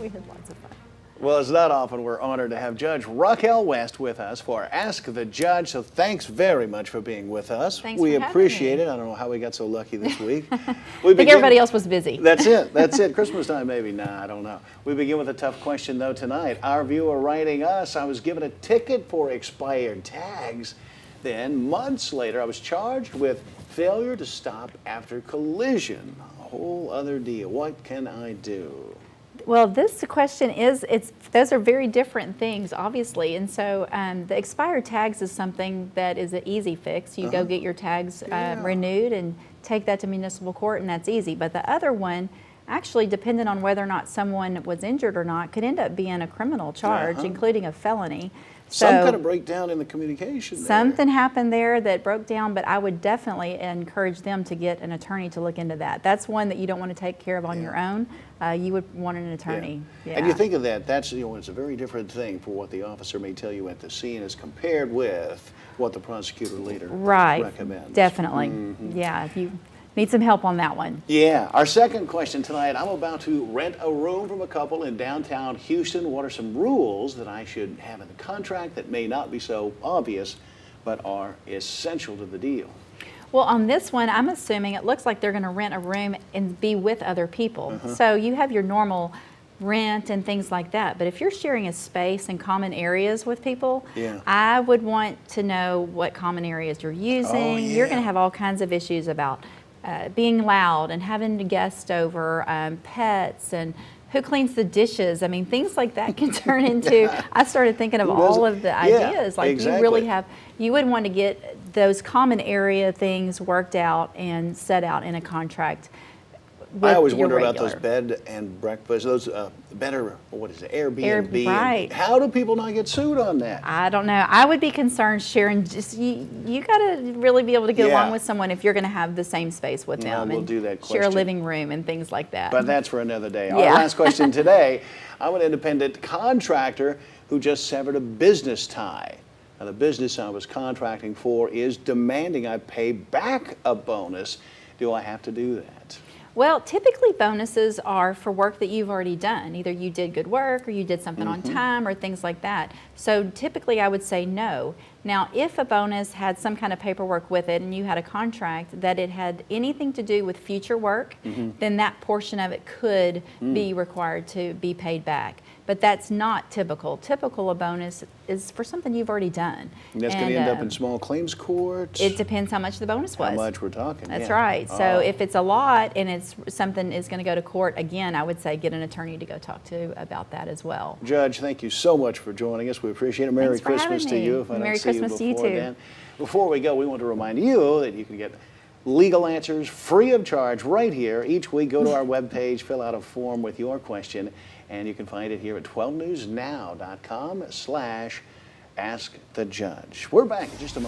We had lots of fun. Well, it's not often we're honored to have Judge Raquel West with us for Ask the Judge, so thanks very much for being with us. Thanks we for having appreciate me. it. I don't know how we got so lucky this week. I think everybody else was busy. That's it. That's it. Christmas time, maybe. Nah, I don't know. We begin with a tough question, though, tonight. Our viewer writing us, I was given a ticket for expired tags. Then, months later, I was charged with failure to stop after collision. A whole other deal. What can I do? Well, this question those are very different things, obviously. And so the expired tags is something that is an easy fix. You go get your tags renewed and take that to municipal court, and that's easy. But the other one, actually, depending on whether or not someone was injured or not, could end up being a criminal charge, including a felony. Some kind of breakdown in the communication there. Something happened there that broke down, but I would definitely encourage them to get an attorney to look into that. That's one that you don't want to take care of on your own. You would want an attorney. And you think of that, that's, it's a very different thing for what the officer may tell you at the scene as compared with what the prosecutor later recommends. Definitely. Yeah, if you need some help on that one. Yeah. Our second question tonight, I'm about to rent a room from a couple in downtown Houston. What are some rules that I should have in the contract that may not be so obvious but are essential to the deal? Well, on this one, I'm assuming it looks like they're going to rent a room and be with other people. So you have your normal rent and things like that. But if you're sharing a space and common areas with people, I would want to know what common areas you're using. You're going to have all kinds of issues about being loud and having guests over, pets, and who cleans the dishes. I mean, things like that can turn into, I started thinking of all of the ideas. Like you really have, you would want to get those common area things worked out and set out in a contract. I always wonder about those bed and breakfast, those better, what is it, Airbnb. Right. How do people not get sued on that? I don't know. I would be concerned sharing, you got to really be able to get along with someone if you're going to have the same space with them. We'll do that question. Share a living room and things like that. But that's for another day. Our last question today, I'm an independent contractor who just severed a business tie. Now, the business I was contracting for is demanding I pay back a bonus. Do I have to do that? Well, typically bonuses are for work that you've already done. Either you did good work or you did something on time or things like that. So typically I would say no. Now, if a bonus had some kind of paperwork with it and you had a contract that it had anything to do with future work, then that portion of it could be required to be paid back. But that's not typical. Typical, a bonus is for something you've already done. And that's going to end up in small claims court? It depends how much the bonus was. How much we're talking. That's right. So if it's a lot and it's something is going to go to court, again, I would say get an attorney to go talk to about that as well. Judge, thank you so much for joining us. We appreciate it. Merry Christmas to you. If I don't see you before then. Before we go, we want to remind you that you can get legal answers free of charge right here. Each week, go to our webpage, fill out a form with your question, and you can find it here at 12newsnow.com/askthejudge. We're back in just a moment.